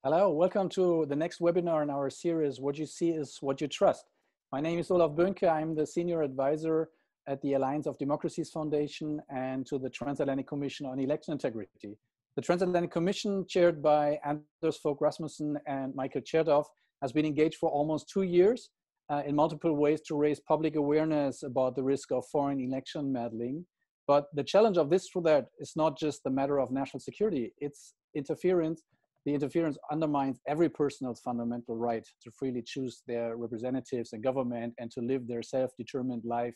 Hello, welcome to the next webinar in our series, What You See is What You Trust. My name is Olaf Böhnke. I'm the Senior Advisor at the Alliance of Democracies Foundation and to the Transatlantic Commission on Election Integrity. The Transatlantic Commission, chaired by Anders Fogh Rasmussen and Michael Chertoff, has been engaged for almost 2 years in multiple ways to raise public awareness about the risk of foreign election meddling. But the challenge of this threat is not just the matter of national security, it's interference. The interference undermines every person's fundamental right to freely choose their representatives in government and to live their self-determined life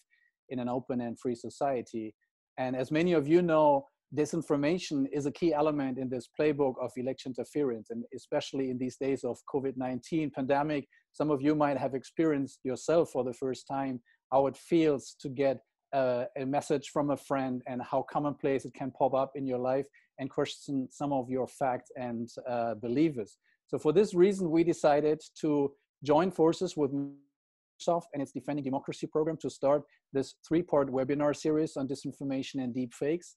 in an open and free society. And as many of you know, disinformation is a key element in this playbook of election interference, and especially in these days of COVID-19 pandemic, some of you might have experienced yourself for the first time how it feels to get a message from a friend and how commonplace it can pop up in your life and question some of your facts and beliefs. So for this reason, we decided to join forces with Microsoft and its Defending Democracy program to start this 3-part webinar series on disinformation and deepfakes.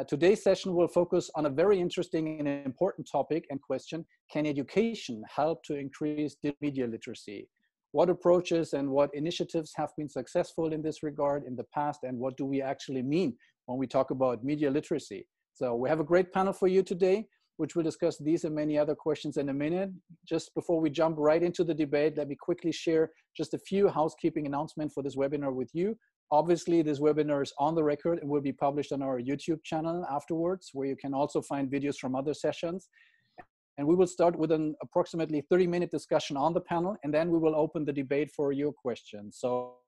Today's session will focus on a very interesting and important topic and question: can education help to increase media literacy? What approaches and what initiatives have been successful in this regard in the past, and what do we actually mean when we talk about media literacy? So we have a great panel for you today, which will discuss these and many other questions in a minute. Just before we jump right into the debate, let me quickly share just a few housekeeping announcements for this webinar with you. Obviously, this webinar is on the record and will be published on our YouTube channel afterwards, where you can also find videos from other sessions. And we will start with an approximately 30-minute discussion on the panel, and then we will open the debate for your questions. So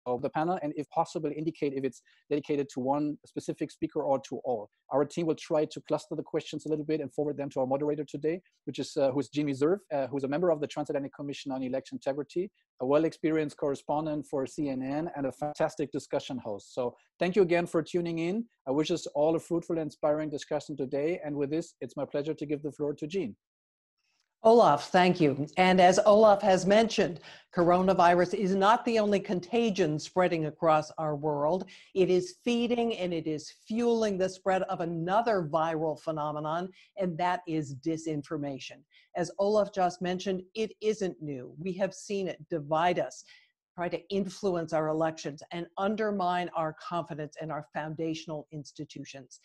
of the panel, and if possible, indicate if it's dedicated to one specific speaker or to all. Our team will try to cluster the questions a little bit and forward them to our moderator today, which is who's Jean Meserve, who's a member of the Transatlantic Commission on Election Integrity, a well-experienced correspondent for CNN, and a fantastic discussion host. So thank you again for tuning in. I wish us all a fruitful and inspiring discussion today. And with this, it's my pleasure to give the floor to Jean. Olaf, thank you. And as Olaf has mentioned, coronavirus is not the only contagion spreading across our world. It is feeding and it is fueling the spread of another viral phenomenon, and that is disinformation. As Olaf just mentioned, it isn't new. We have seen it divide us, try to influence our elections, and undermine our confidence in our foundational institutions.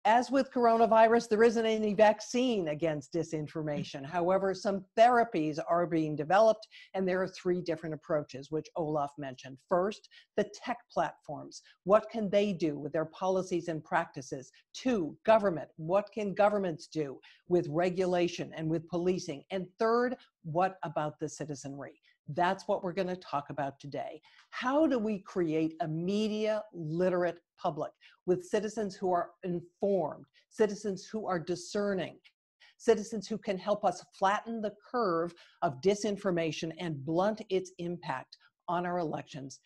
As with coronavirus, there isn't any vaccine against disinformation. However, some therapies are being developed, and there are 3 different approaches, which Olaf mentioned. First, the tech platforms. What can they do with their policies and practices? 2, government. What can governments do with regulation and with policing? And third, what about the citizenry? That's what we're going to talk about today. How do we create a media literate public with citizens who are informed, citizens who are discerning, citizens who can help us flatten the curve of disinformation and blunt its impact on our elections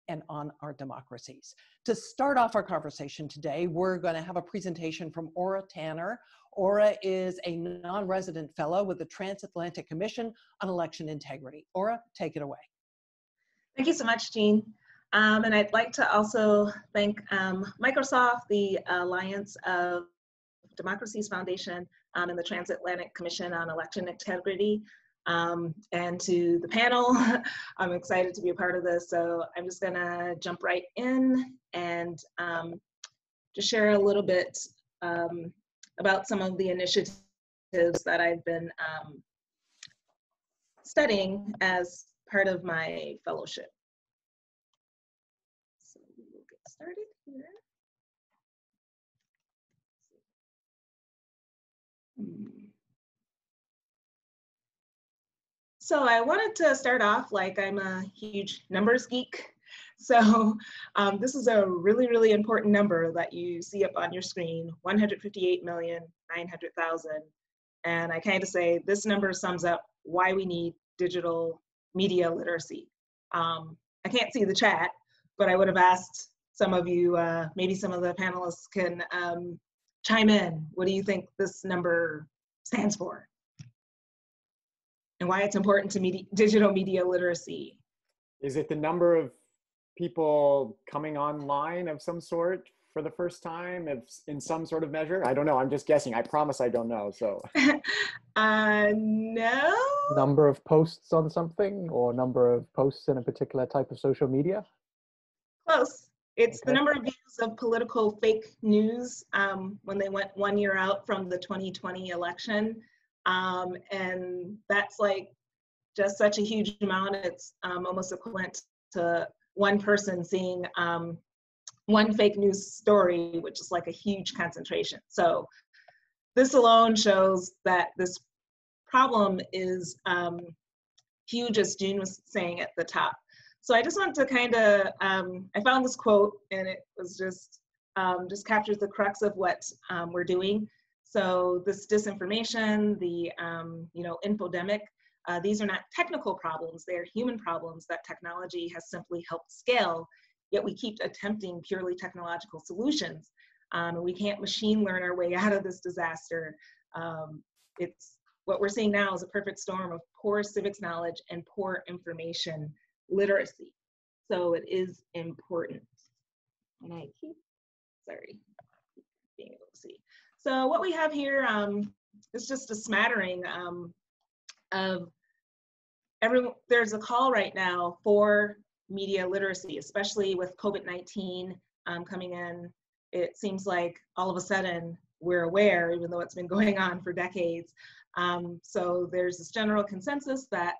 and on our democracies? To start off our conversation today, we're going to have a presentation from Ora Tanner. Ora is a non-resident fellow with the Transatlantic Commission on Election Integrity. Ora, take it away. Thank you so much, Jean. And I'd like to also thank Microsoft, the Alliance of Democracies Foundation, and the Transatlantic Commission on Election Integrity. And to the panel, I'm excited to be a part of this. So I'm just gonna jump right in and just share a little bit about some of the initiatives that I've been studying as part of my fellowship. So we'll get started here. So I wanted to start off like I'm a huge numbers geek. So this is a really, really important number that you see up on your screen, 158,900,000. And I kind of say this number sums up why we need digital media literacy. I can't see the chat, but I would have asked some of you, maybe some of the panelists can chime in. What do you think this number stands for? And why it's important to digital media literacy? Is it the number of people coming online of some sort for the first time, if in some sort of measure? I don't know. I'm just guessing. I promise I don't know. So. No. Number of posts on something, or number of posts in a particular type of social media? Close. It's the Okay. number of views of political fake news when they went 1 year out from the 2020 election. And that's like just such a huge amount. It's almost equivalent to one person seeing one fake news story, which is like a huge concentration. So this alone shows that this problem is huge, as Jean was saying at the top. So I just want to kind of, I found this quote, and it was just captures the crux of what we're doing. So this disinformation, the infodemic, these are not technical problems, they are human problems that technology has simply helped scale, yet we keep attempting purely technological solutions. We can't machine learn our way out of this disaster. It's what we're seeing now is a perfect storm of poor civics knowledge and poor information literacy. So it is important. And I keep, sorry, being able to see. So what we have here is just a smattering of everyone. There's a call right now for media literacy, especially with COVID-19 coming in. It seems like all of a sudden we're aware, even though it's been going on for decades. So there's this general consensus that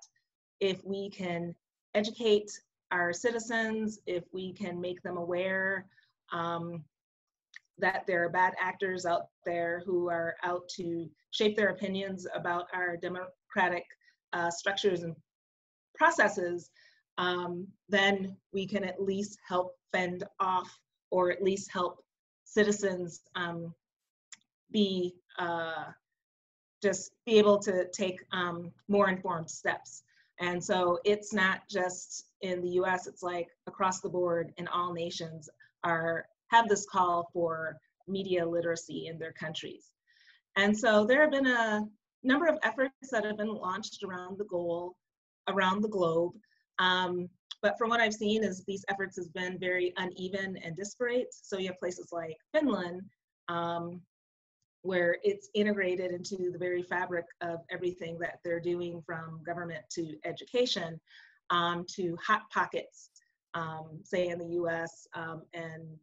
if we can educate our citizens, if we can make them aware that there are bad actors out there who are out to shape their opinions about our democratic structures and processes, then we can at least help fend off, or at least help citizens just be able to take more informed steps. And so it's not just in the US, it's like across the board, and all nations have this call for media literacy in their countries. And so there have been a number of efforts that have been launched around the globe. But from what I've seen is these efforts have been very uneven and disparate. So you have places like Finland, where it's integrated into the very fabric of everything that they're doing, from government to education, to hot pockets, say in the US and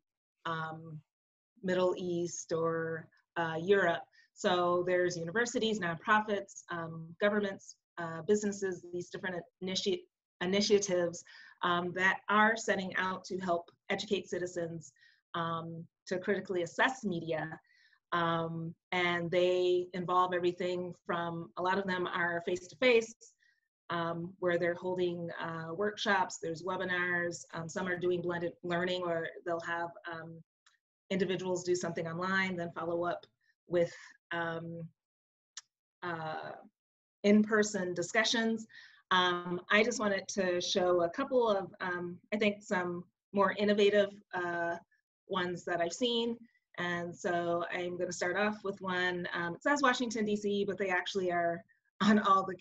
Middle East or Europe. So there's universities, nonprofits, governments, businesses, these different initiatives that are setting out to help educate citizens to critically assess media. And they involve everything from, a lot of them are face-to-face, where they're holding workshops, there's webinars, some are doing blended learning, or they'll have individuals do something online, then follow up with in-person discussions. I just wanted to show a couple of, I think, some more innovative ones that I've seen. And so I'm going to start off with one. It says Washington, D.C., but they actually are on all the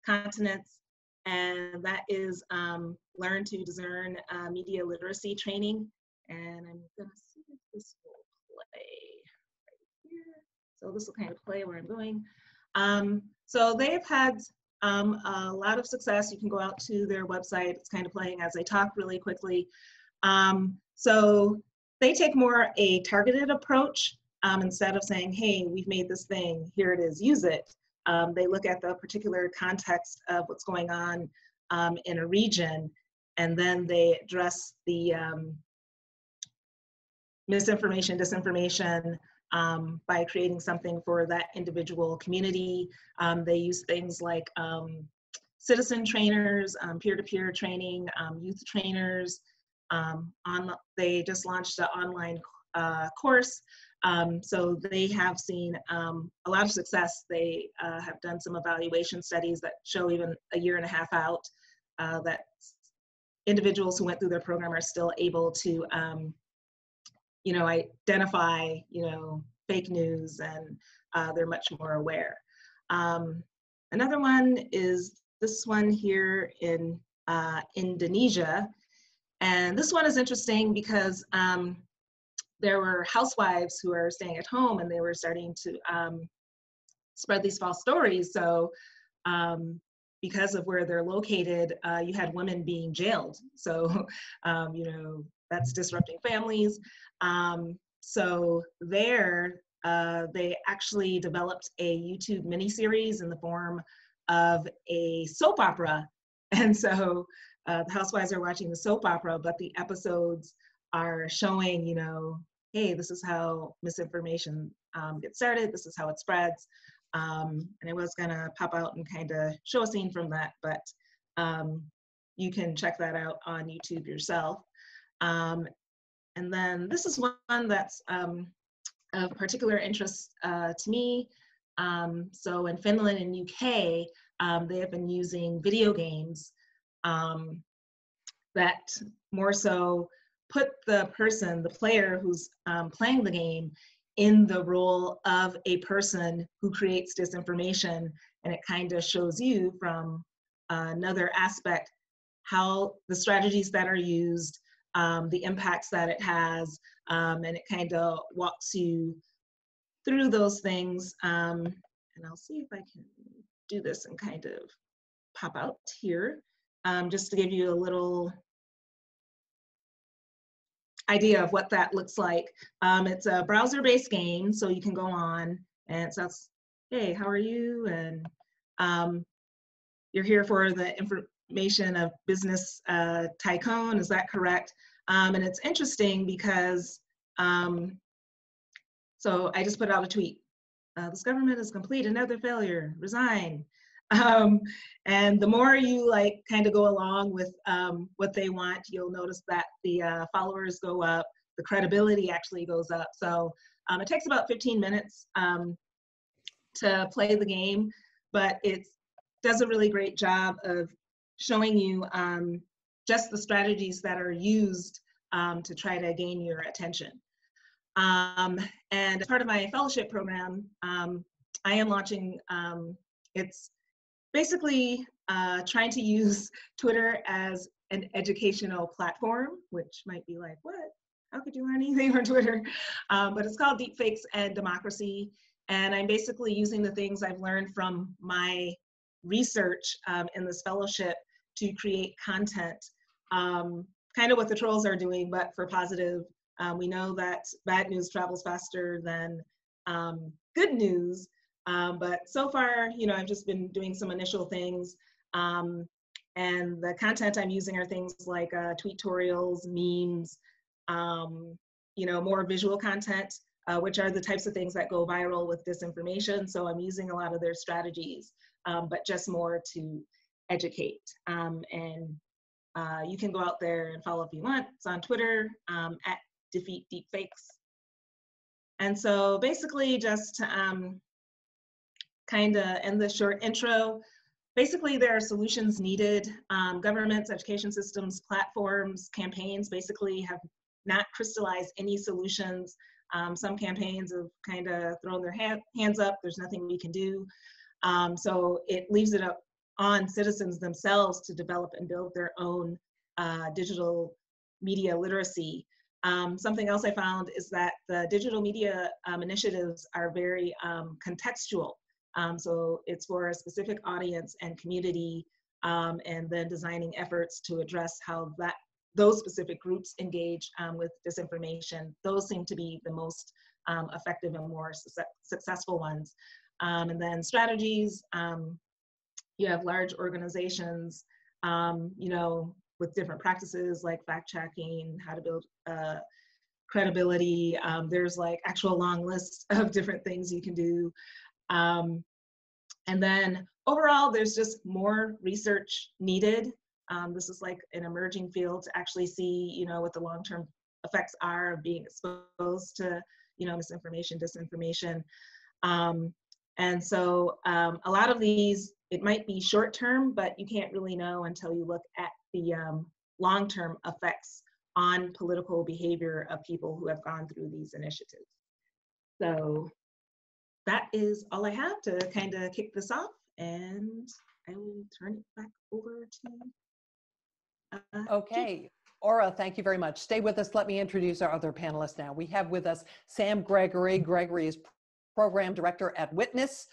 continents. And that is Learn to Discern Media Literacy Training. And I'm going to see if this will play right here. So this will kind of play where I'm going. So they've had a lot of success. You can go out to their website. It's kind of playing as I talk really quickly. So they take more a targeted approach. Instead of saying, hey, we've made this thing, here it is, use it. They look at the particular context of what's going on in a region, and then they address the misinformation, disinformation, by creating something for that individual community. They use things like citizen trainers, peer-to-peer training, youth trainers. They just launched an online course. So they have seen a lot of success. They have done some evaluation studies that show even a year and a half out that individuals who went through their program are still able to identify, fake news, and they're much more aware. Another one is this one here in Indonesia. And this one is interesting because there were housewives who are staying at home, and they were starting to spread these false stories. So because of where they're located, you had women being jailed. So, you know, that's disrupting families. So there, they actually developed a YouTube miniseries in the form of a soap opera. And so the housewives are watching the soap opera, but the episodes are showing, you know, hey, this is how misinformation gets started, this is how it spreads. And I was gonna pop out and kind of show a scene from that, but you can check that out on YouTube yourself. And then this is one that's of particular interest to me. So in Finland and UK, they have been using video games that more so put the person, the player who's playing the game, in the role of a person who creates disinformation, and it kind of shows you from another aspect how the strategies that are used, the impacts that it has, and it kind of walks you through those things. And I'll see if I can do this and kind of pop out here, just to give you a little idea of what that looks like. It's a browser-based game, so you can go on and it says, hey, how are you? And you're here for the information of business tycoon, is that correct? And it's interesting because, so I just put out a tweet. This government is complete, another failure, resign. And the more you like kind of go along with what they want, you'll notice that the followers go up, the credibility actually goes up. So it takes about 15 minutes to play the game, but it does a really great job of showing you just the strategies that are used to try to gain your attention. And as part of my fellowship program, I am launching, it's basically trying to use Twitter as an educational platform, which might be like, what? How could you learn anything from Twitter? But it's called Deepfakes and Democracy. And I'm basically using the things I've learned from my research in this fellowship to create content, kind of what the trolls are doing, but for positive. We know that bad news travels faster than good news. But so far, you know, I've just been doing some initial things. And the content I'm using are things like tweetorials, memes, you know, more visual content, which are the types of things that go viral with disinformation. So I'm using a lot of their strategies, but just more to educate. And you can go out there and follow if you want. It's on Twitter, at Defeat Deepfakes. And so basically just to kind of end the short intro, basically there are solutions needed. Governments, education systems, platforms, campaigns basically have not crystallized any solutions. Some campaigns have kind of thrown their hands up, there's nothing we can do. So it leaves it up on citizens themselves to develop and build their own digital media literacy. Something else I found is that the digital media initiatives are very contextual. So it's for a specific audience and community, and then designing efforts to address how those specific groups engage with disinformation. Those seem to be the most effective and more successful ones. And then strategies, you have large organizations, you know, with different practices like fact checking, how to build credibility. There's like actual long lists of different things you can do. And then overall, there's just more research needed. This is like an emerging field to actually see, you know, what the long-term effects are of being exposed to, you know, misinformation, disinformation. And so a lot of these, it might be short-term, but you can't really know until you look at the long-term effects on political behavior of people who have gone through these initiatives. So that is all I have to kind of kick this off, and I will turn it back over to Okay. Aura, thank you very much. Stay with us. Let me introduce our other panelists now. We have with us Sam Gregory. Gregory is Program Director at Witness.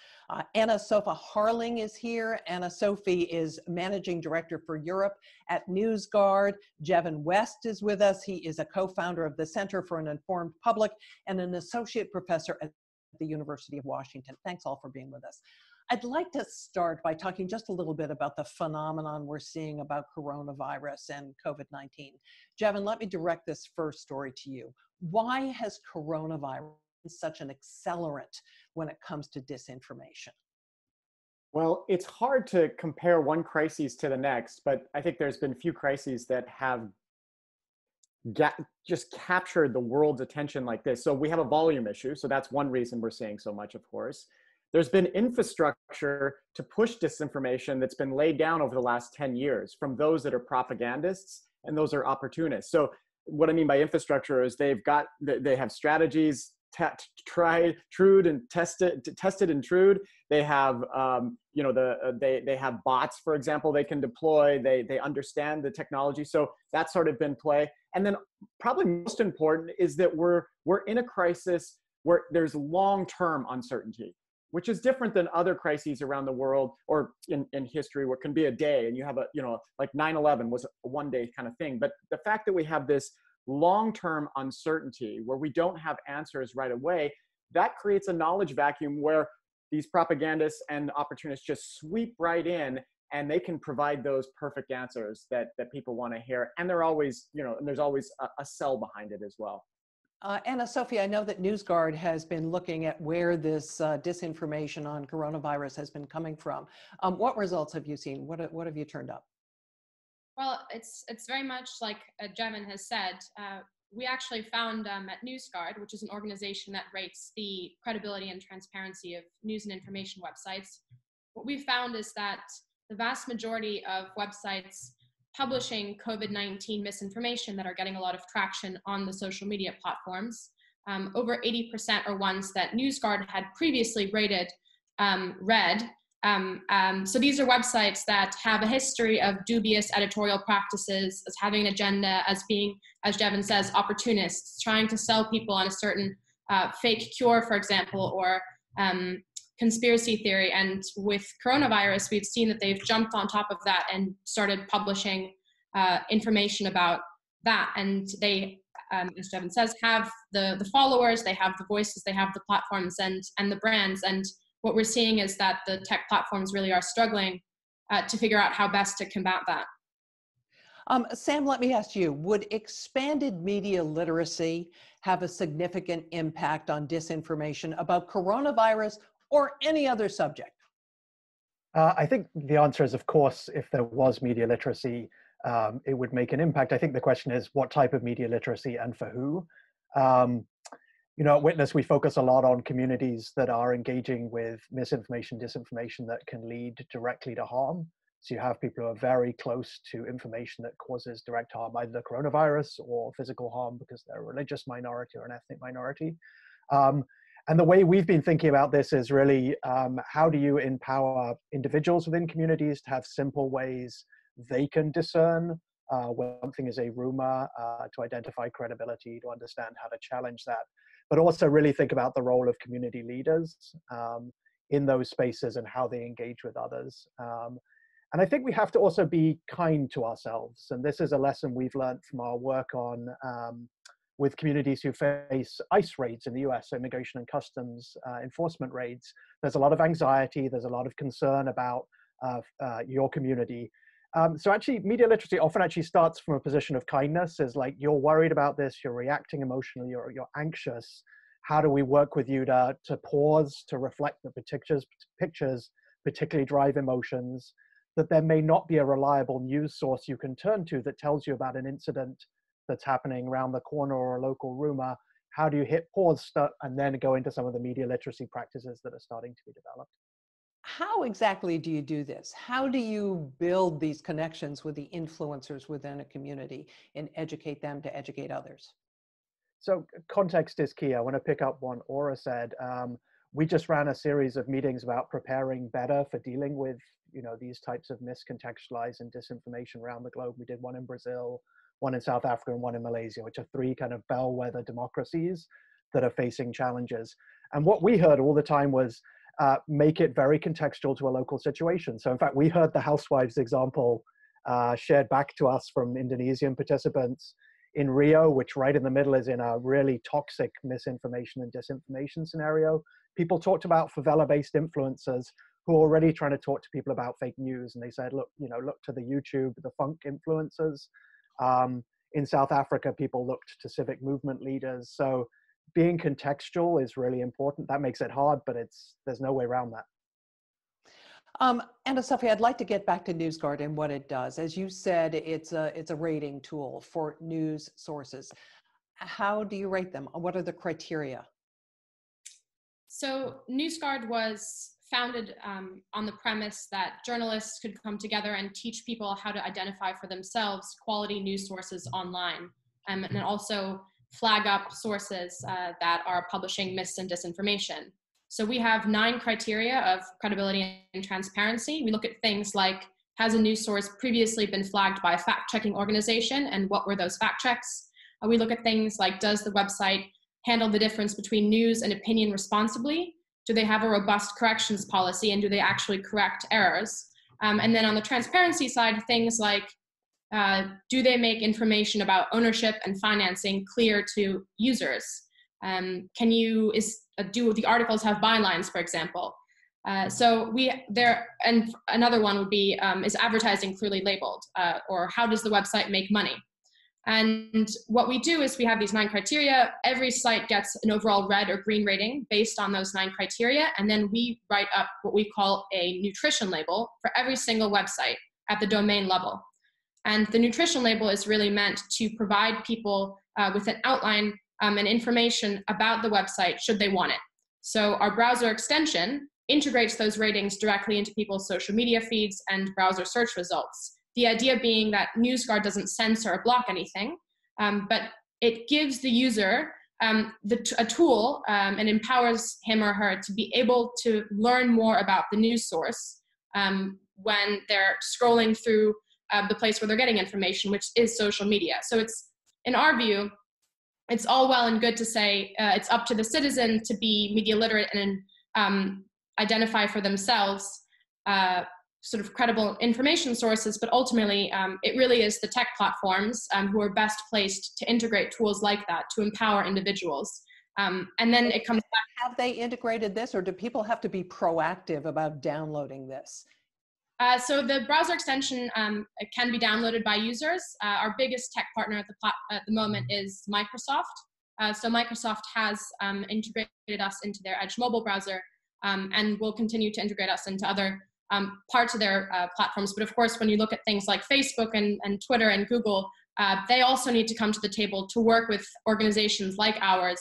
Anna Sofa Harling is here. Anna Sophie is Managing Director for Europe at NewsGuard. Jevin West is with us. He is a co-founder of the Center for an Informed Public and an associate professor at the University of Washington. Thanks all for being with us. I'd like to start by talking just a little bit about the phenomenon we're seeing about coronavirus and COVID-19. Jevin, let me direct this first story to you. Why has coronavirus such an accelerant when it comes to disinformation? Well, it's hard to compare one crisis to the next, but I think there's been few crises that have just captured the world's attention like this. So we have a volume issue. So that's one reason we're seeing so much, of course. There's been infrastructure to push disinformation that's been laid down over the last 10 years from those that are propagandists and those are opportunists. So what I mean by infrastructure is they have strategies, tried, trued, and tested and trued. They have, they have bots, for example, they can deploy. They understand the technology. So that's sort of been play. And then probably most important is that we're in a crisis where there's long-term uncertainty, which is different than other crises around the world or in history where it can be a day and you have like 9/11 was a one-day kind of thing. But the fact that we have this long-term uncertainty where we don't have answers right away, that creates a knowledge vacuum where these propagandists and opportunists just sweep right in and they can provide those perfect answers that people want to hear. And they're always, and there's always a sell behind it as well. Anna Sophie, I know that NewsGuard has been looking at where this disinformation on coronavirus has been coming from. What results have you seen? What have you turned up? Well, it's very much like Jevin has said. We actually found at NewsGuard, which is an organization that rates the credibility and transparency of news and information websites, what we found is that the vast majority of websites publishing COVID-19 misinformation that are getting a lot of traction on the social media platforms, over 80% are ones that NewsGuard had previously rated red. So these are websites that have a history of dubious editorial practices, as having an agenda, as being, as Jevin says, opportunists, trying to sell people on a certain fake cure, for example, or conspiracy theory. And with coronavirus, we've seen that they've jumped on top of that and started publishing information about that. And they, as Jevin says, have the followers, they have the voices, they have the platforms and the brands. And what we're seeing is that the tech platforms really are struggling to figure out how best to combat that. Sam, let me ask you, would expanded media literacy have a significant impact on disinformation about coronavirus or any other subject? I think the answer is, of course, if there was media literacy, it would make an impact. I think the question is what type of media literacy and for who? At Witness, we focus a lot on communities that are engaging with misinformation, disinformation that can lead directly to harm. So you have people who are very close to information that causes direct harm, either the coronavirus or physical harm because they're a religious minority or an ethnic minority. And the way we've been thinking about this is really how do you empower individuals within communities to have simple ways they can discern when something is a rumor, to identify credibility, to understand how to challenge that, but also really think about the role of community leaders in those spaces and how they engage with others. And I think we have to also be kind to ourselves. And this is a lesson we've learned from our work on with communities who face ICE raids in the US, so immigration and customs enforcement raids. There's a lot of anxiety, there's a lot of concern about your community. So actually, media literacy often actually starts from a position of kindness, is like, you're worried about this, you're reacting emotionally, you're anxious. How do we work with you to pause, to reflect the pictures particularly drive emotions, that there may not be a reliable news source you can turn to that tells you about an incident that's happening around the corner or a local rumor. How do you hit pause and then go into some of the media literacy practices that are starting to be developed? How exactly do you do this? How do you build these connections with the influencers within a community and educate them to educate others? So context is key. I want to pick up what Aura said. We just ran a series of meetings about preparing better for dealing with these types of miscontextualized and disinformation around the globe. We did one in Brazil, one in South Africa, and one in Malaysia, which are three kind of bellwether democracies that are facing challenges. And what we heard all the time was make it very contextual to a local situation. So in fact, we heard the housewives example shared back to us from Indonesian participants in Rio, which right in the middle is in a really toxic misinformation and disinformation scenario. People talked about favela-based influencers who are already trying to talk to people about fake news. And they said, look, look to the YouTube, the funk influencers. In South Africa, people looked to civic movement leaders. So being contextual is really important. That makes it hard, but there's no way around that. Anna Sophie, I'd like to get back to NewsGuard and what it does. As you said, it's a rating tool for news sources. How do you rate them? What are the criteria? So NewsGuard was founded on the premise that journalists could come together and teach people how to identify for themselves quality news sources online, and also flag up sources that are publishing mis and disinformation. So we have 9 criteria of credibility and transparency. We look at things like, has a news source previously been flagged by a fact-checking organization, and what were those fact checks? We look at things like, does the website handle the difference between news and opinion responsibly? Do they have a robust corrections policy, and do they actually correct errors? And then on the transparency side, things like, do they make information about ownership and financing clear to users? Do the articles have bylines, for example? And another one would be, is advertising clearly labeled? Or how does the website make money? And what we do is we have these 9 criteria. Every site gets an overall red or green rating based on those 9 criteria. And then we write up what we call a nutrition label for every single website at the domain level. And the nutrition label is really meant to provide people with an outline and information about the website should they want it. So our browser extension integrates those ratings directly into people's social media feeds and browser search results. The idea being that NewsGuard doesn't censor or block anything, but it gives the user a tool and empowers him or her to be able to learn more about the news source when they're scrolling through the place where they're getting information, which is social media. So it's, in our view, it's all well and good to say it's up to the citizen to be media literate and identify for themselves sort of credible information sources, but ultimately it really is the tech platforms who are best placed to integrate tools like that to empower individuals. And then it comes back. Have they integrated this, or do people have to be proactive about downloading this? So the browser extension can be downloaded by users. Our biggest tech partner at the moment is Microsoft. So Microsoft has integrated us into their Edge mobile browser and will continue to integrate us into other parts of their platforms. But of course, when you look at things like Facebook and Twitter and Google, they also need to come to the table to work with organizations like ours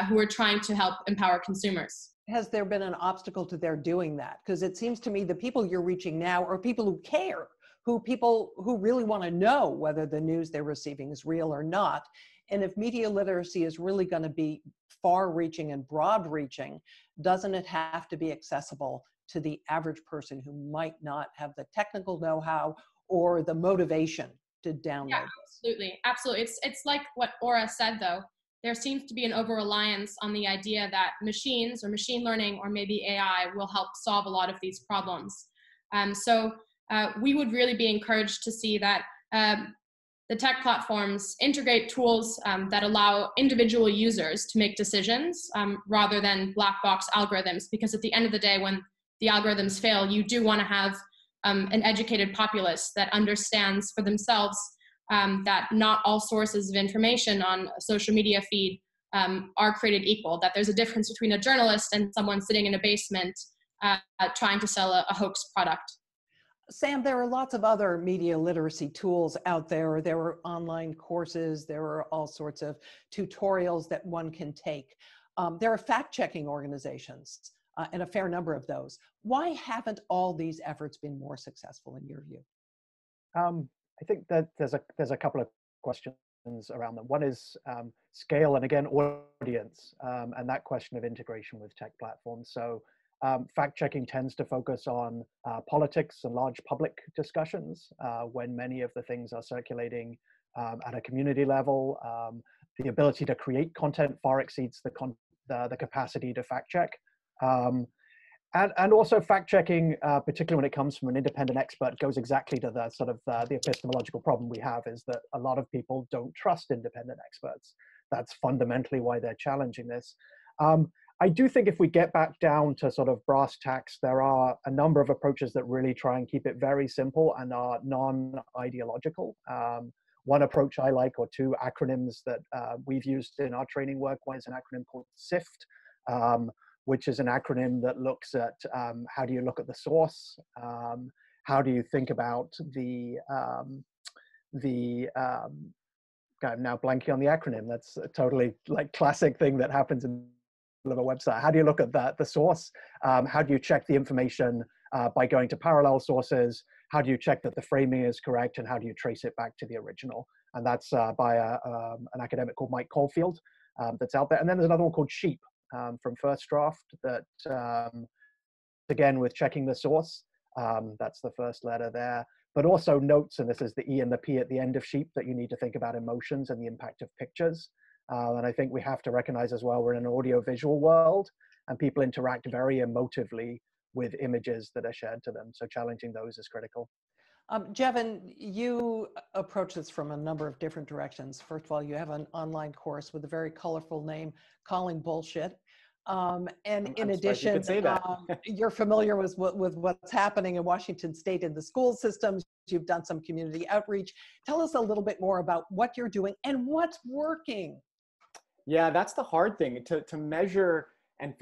who are trying to help empower consumers. Has there been an obstacle to their doing that? Because it seems to me the people you're reaching now are people who care, people who really want to know whether the news they're receiving is real or not. And if media literacy is really going to be far-reaching and broad-reaching, doesn't it have to be accessible to the average person who might not have the technical know-how or the motivation to download this? Absolutely, absolutely. It's like what Aura said, though. There seems to be an over-reliance on the idea that machines or machine learning or maybe AI will help solve a lot of these problems. So we would really be encouraged to see that the tech platforms integrate tools that allow individual users to make decisions rather than black box algorithms, because at the end of the day, when the algorithms fail, you do want to have an educated populace that understands for themselves that not all sources of information on a social media feed are created equal, that there's a difference between a journalist and someone sitting in a basement trying to sell a hoax product. Sam, there are lots of other media literacy tools out there. There are online courses. There are all sorts of tutorials that one can take. There are fact-checking organizations and a fair number of those. Why haven't all these efforts been more successful in your view? I think that there's a couple of questions around them. One is scale and again audience, and that question of integration with tech platforms. So fact-checking tends to focus on politics and large public discussions when many of the things are circulating at a community level. The ability to create content far exceeds the capacity to fact check. And also fact checking, particularly when it comes from an independent expert, goes exactly to the sort of the epistemological problem we have, is that a lot of people don't trust independent experts. That's fundamentally why they're challenging this. I do think if we get back down to sort of brass tacks, there are a number of approaches that really try and keep it very simple and are non-ideological. One approach I like, or two acronyms that we've used in our training work, one is an acronym called SIFT, which is an acronym that looks at how do you look at the source, how do you think about I'm now blanking on the acronym. That's a totally like classic thing that happens in a website. How do you look at the source? How do you check the information by going to parallel sources? How do you check that the framing is correct? And how do you trace it back to the original? And that's by an academic called Mike Caulfield that's out there. And then there's another one called SHEEP from First Draft that, again, with checking the source, that's the first letter there, but also notes, and this is the E and the P at the end of SHEEP, that you need to think about emotions and the impact of pictures. And I think we have to recognize as well, we're in an audio-visual world, and people interact very emotively with images that are shared to them. So challenging those is critical. Jevin, you approach this from a number of different directions. First of all, you have an online course with a very colorful name, Calling Bullshit. And in addition, you're familiar with what's happening in Washington State in the school systems. You've done some community outreach. Tell us a little bit more about what you're doing and what's working. Yeah, that's the hard thing, to measure and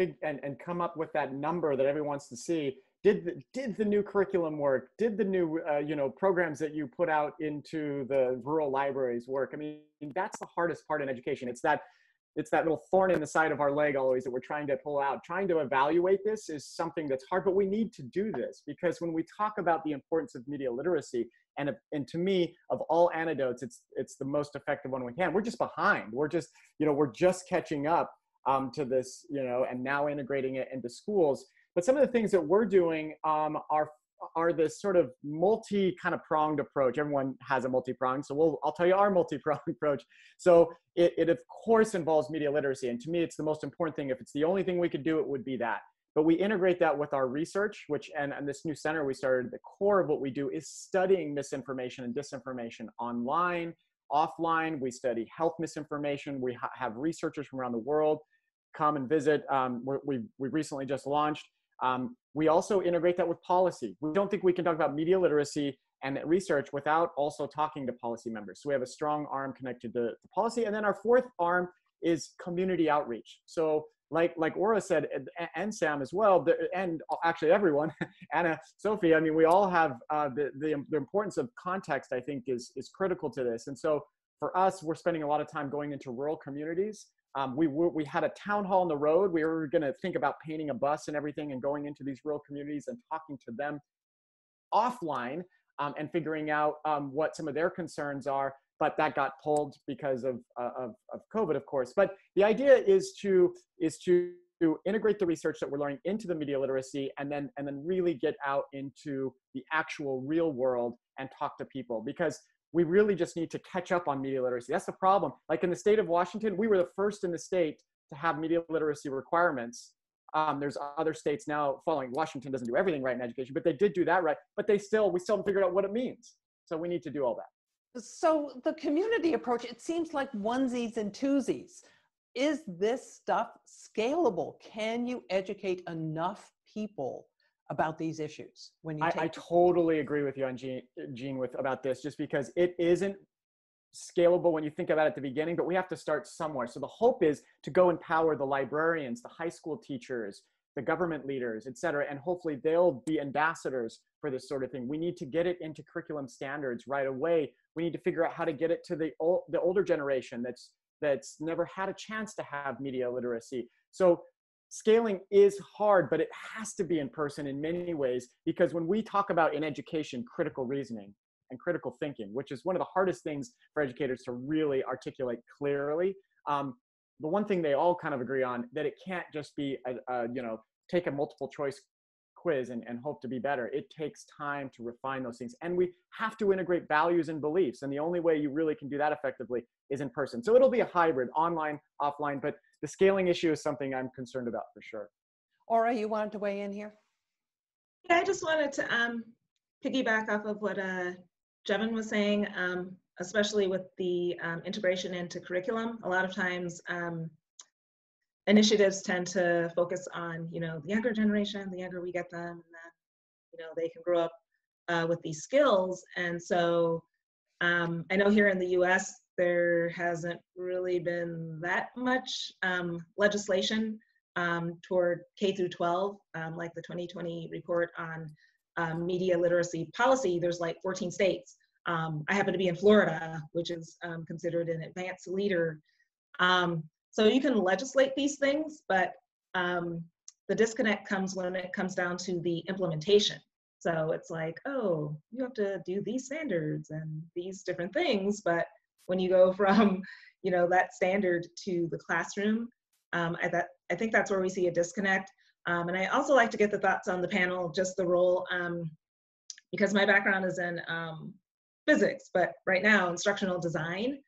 come up with that number that everyone wants to see. Did the new curriculum work? Did the new programs that you put out into the rural libraries work? I mean, that's the hardest part in education. It's that little thorn in the side of our leg always that we're trying to pull out. Trying to evaluate this is something that's hard, but we need to do this, because when we talk about the importance of media literacy, and to me, of all antidotes, it's the most effective one we can. We're just behind. We're just catching up to this, and now integrating it into schools. But some of the things that we're doing are this sort of pronged approach. Everyone has a multi-pronged, so I'll tell you our multi-pronged approach. So it of course involves media literacy, and to me it's the most important thing. If it's the only thing we could do, it would be that. But we integrate that with our research, and this new center we started. The core of what we do is studying misinformation and disinformation online, offline. We study health misinformation. We have researchers from around the world come and visit. We've recently just launched. We also integrate that with policy. We don't think we can talk about media literacy and research without also talking to policy members. So we have a strong arm connected to policy. And then our fourth arm is community outreach. So like Ora said, and Sam as well, and actually everyone, Anna, Sophie, I mean, we all have the importance of context, I think, is critical to this. And so for us, we're spending a lot of time going into rural communities. We had a town hall on the road. We were going to think about painting a bus and everything and going into these rural communities and talking to them offline and figuring out what some of their concerns are. But that got pulled because of COVID, of course. But the idea is to integrate the research that we're learning into the media literacy, and then really get out into the actual real world and talk to people, because we really just need to catch up on media literacy. That's the problem. Like in the state of Washington, we were the first in the state to have media literacy requirements. There's other states now following. Washington doesn't do everything right in education, but they did do that right. But we still haven't figured out what it means. So we need to do all that. So the community approach, it seems like onesies and twosies. Is this stuff scalable? Can you educate enough people about these issues? I totally agree with you on Gene about this, just because it isn't scalable when you think about it at the beginning, but we have to start somewhere. So the hope is to go empower the librarians, the high school teachers, the government leaders, et cetera, and hopefully they'll be ambassadors for this sort of thing. We need to get it into curriculum standards right away. We need to figure out how to get it to the older generation that's never had a chance to have media literacy. So scaling is hard, but it has to be in person in many ways, because when we talk about in education critical reasoning and critical thinking, which is one of the hardest things for educators to really articulate clearly, the one thing they all kind of agree on, that it can't just be take a multiple choice quiz and hope to be better. It takes time to refine those things. And we have to integrate values and beliefs. And the only way you really can do that effectively is in person. So it'll be a hybrid, online, offline, but the scaling issue is something I'm concerned about for sure. Aura, you wanted to weigh in here? Yeah, I just wanted to piggyback off of what Jevin was saying, especially with the integration into curriculum. A lot of times, initiatives tend to focus on, you know, the younger generation. The younger we get them, and then, you know, they can grow up with these skills. And so, I know here in the U.S. there hasn't really been that much legislation toward K through 12, like the 2020 report on media literacy policy. There's like 14 states. I happen to be in Florida, which is considered an advanced leader. So you can legislate these things, but the disconnect comes when it comes down to the implementation. So it's like, oh, you have to do these standards and these different things, but when you go from, you know, that standard to the classroom, I think that's where we see a disconnect. And I also like to get the thoughts on the panel, just the role, because my background is in physics, but right now instructional design.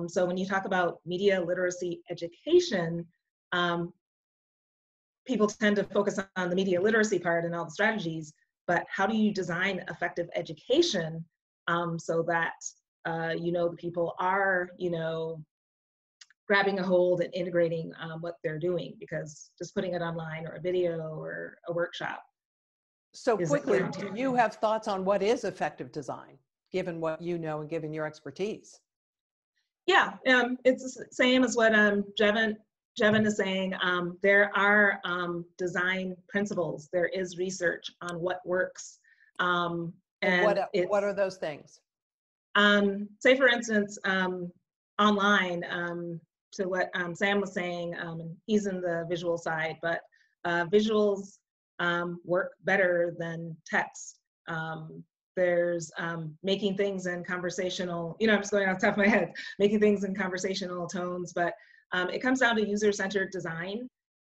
So when you talk about media literacy education, people tend to focus on the media literacy part and all the strategies, but how do you design effective education so that, you know, the people are, you know, grabbing a hold and integrating what they're doing, because just putting it online or a video or a workshop. So quickly, do you have thoughts on what is effective design, given what you know and given your expertise? Yeah, it's the same as what Jevin is saying. There are design principles. There is research on what works. And what are those things? Say, for instance, online, to what Sam was saying, he's in the visual side, but visuals work better than text. There's making things in conversational, you know, I'm just going off the top of my head, making things in conversational tones, but it comes down to user-centered design.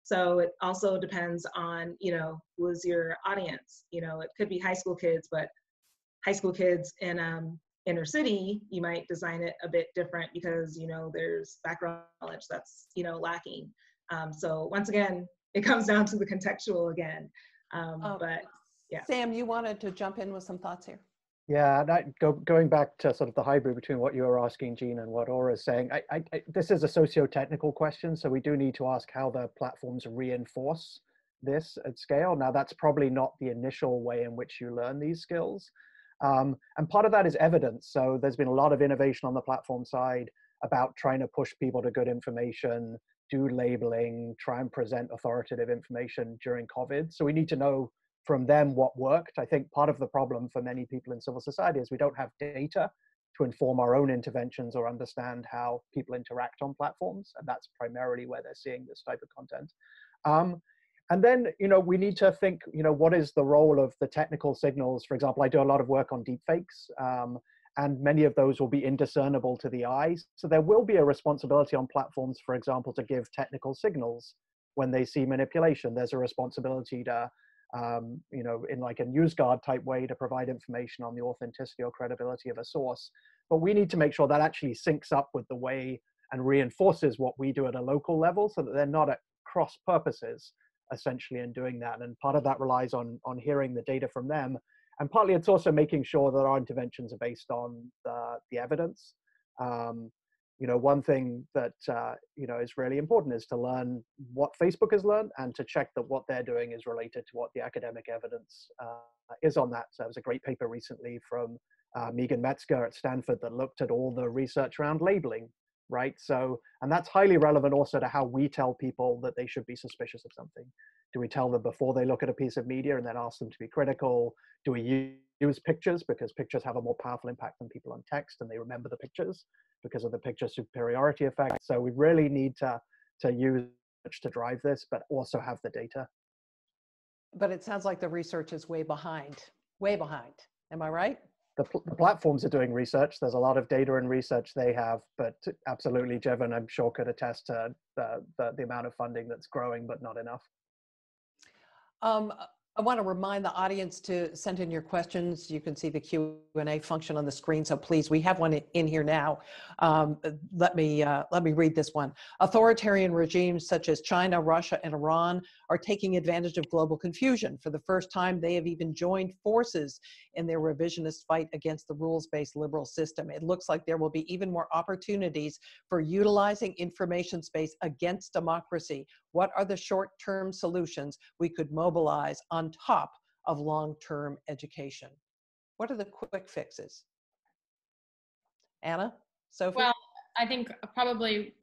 So it also depends on, you know, who's your audience. You know, it could be high school kids, but high school kids in inner city, you might design it a bit different because, you know, there's background knowledge that's, you know, lacking. So once again, it comes down to the contextual again. But yeah. Sam, you wanted to jump in with some thoughts here. Yeah, going back to sort of the hybrid between what you were asking, Jean, and what Aura is saying, this is a socio-technical question, so we do need to ask how the platforms reinforce this at scale. Now, that's probably not the initial way in which you learn these skills. And part of that is evidence. So there's been a lot of innovation on the platform side about trying to push people to good information, do labeling, try and present authoritative information during COVID. So we need to know from them what worked. I think part of the problem for many people in civil society is we don't have data to inform our own interventions or understand how people interact on platforms. And that's primarily where they're seeing this type of content. And then, you know, we need to think, you know, what is the role of the technical signals? For example, I do a lot of work on deepfakes, and many of those will be indiscernible to the eyes. So there will be a responsibility on platforms, for example, to give technical signals when they see manipulation. There's a responsibility to, you know, in like a NewsGuard type way to provide information on the authenticity or credibility of a source. But we need to make sure that actually syncs up with the way and reinforces what we do at a local level so that they're not at cross purposes, essentially, in doing that. And part of that relies on hearing the data from them. And partly it's also making sure that our interventions are based on the evidence. You know, one thing that, you know, is really important is to learn what Facebook has learned and to check that what they're doing is related to what the academic evidence is on that. So there was a great paper recently from Megan Metzger at Stanford that looked at all the research around labeling, right? So, and that's highly relevant also to how we tell people that they should be suspicious of something. Do we tell them before they look at a piece of media and then ask them to be critical? Do we use pictures because pictures have a more powerful impact than people on text and they remember the pictures because of the picture superiority effect? So we really need to use to drive this, but also have the data. But it sounds like the research is way behind, way behind. Am I right? The platforms are doing research. There's a lot of data and research they have, but absolutely, Jevin, I'm sure, could attest to the amount of funding that's growing, but not enough. I want to remind the audience to send in your questions. You can see the Q&A function on the screen, so please, we have one in here now. Let me read this one. Authoritarian regimes such as China, Russia, and Iran are taking advantage of global confusion. For the first time, they have even joined forces in their revisionist fight against the rules-based liberal system. It looks like there will be even more opportunities for utilizing information space against democracy. What are the short-term solutions we could mobilize on top of long-term education? What are the quick fixes? Anna, Sophie? Well, I think probably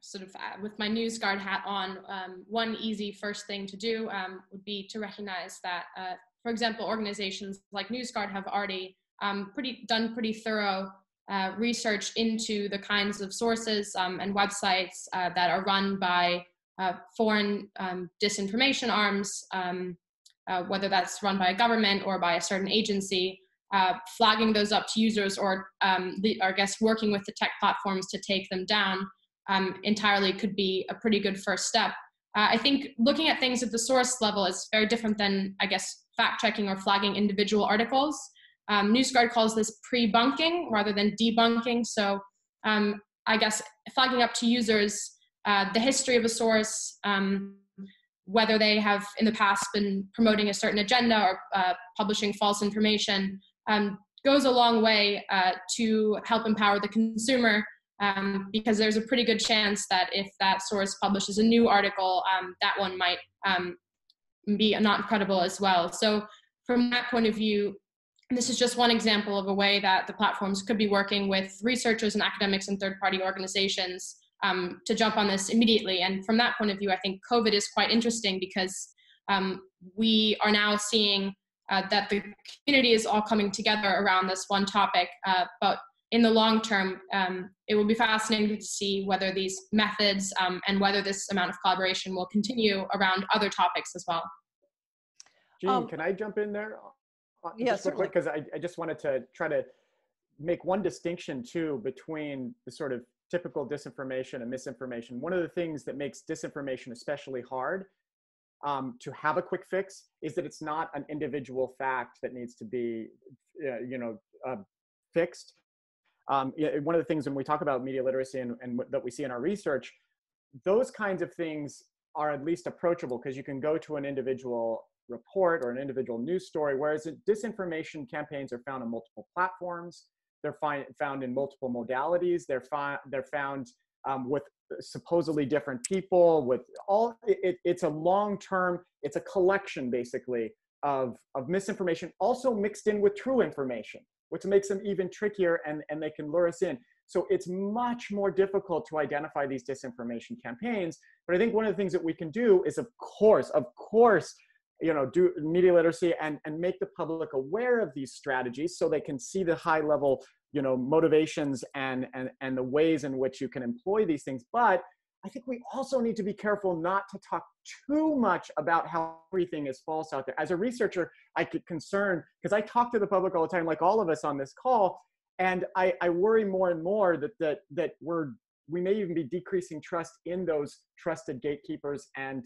sort of with my NewsGuard hat on, one easy first thing to do would be to recognize that, for example, organizations like NewsGuard have already done pretty thorough research into the kinds of sources and websites that are run by foreign disinformation arms, whether that's run by a government or by a certain agency, flagging those up to users or I guess working with the tech platforms to take them down entirely could be a pretty good first step. I think looking at things at the source level is very different than, I guess, fact-checking or flagging individual articles. NewsGuard calls this pre-bunking rather than debunking. So I guess flagging up to users the history of a source, whether they have in the past been promoting a certain agenda or publishing false information, goes a long way to help empower the consumer, because there's a pretty good chance that if that source publishes a new article, that one might be not credible as well. So from that point of view, this is just one example of a way that the platforms could be working with researchers and academics and third-party organizations to jump on this immediately. And from that point of view, I think COVID is quite interesting because we are now seeing that the community is all coming together around this one topic. But in the long term, it will be fascinating to see whether these methods and whether this amount of collaboration will continue around other topics as well. Jean, can I jump in there? Yes, real quick, because I just wanted to try to make one distinction too between the sort of typical disinformation and misinformation. One of the things that makes disinformation especially hard to have a quick fix is that it's not an individual fact that needs to be, fixed. One of the things when we talk about media literacy and that we see in our research, those kinds of things are at least approachable because you can go to an individual report or an individual news story, whereas disinformation campaigns are found on multiple platforms. They're found in multiple modalities. They're found with supposedly different people. With all, it's a long-term. It's a collection basically of misinformation, also mixed in with true information, which makes them even trickier, and they can lure us in. So it's much more difficult to identify these disinformation campaigns. But I think one of the things that we can do is, of course, do media literacy and make the public aware of these strategies so they can see the high level, motivations and the ways in which you can employ these things. But I think we also need to be careful not to talk too much about how everything is false out there. As a researcher, I get concerned because I talk to the public all the time, like all of us on this call, and I worry more and more that we may even be decreasing trust in those trusted gatekeepers and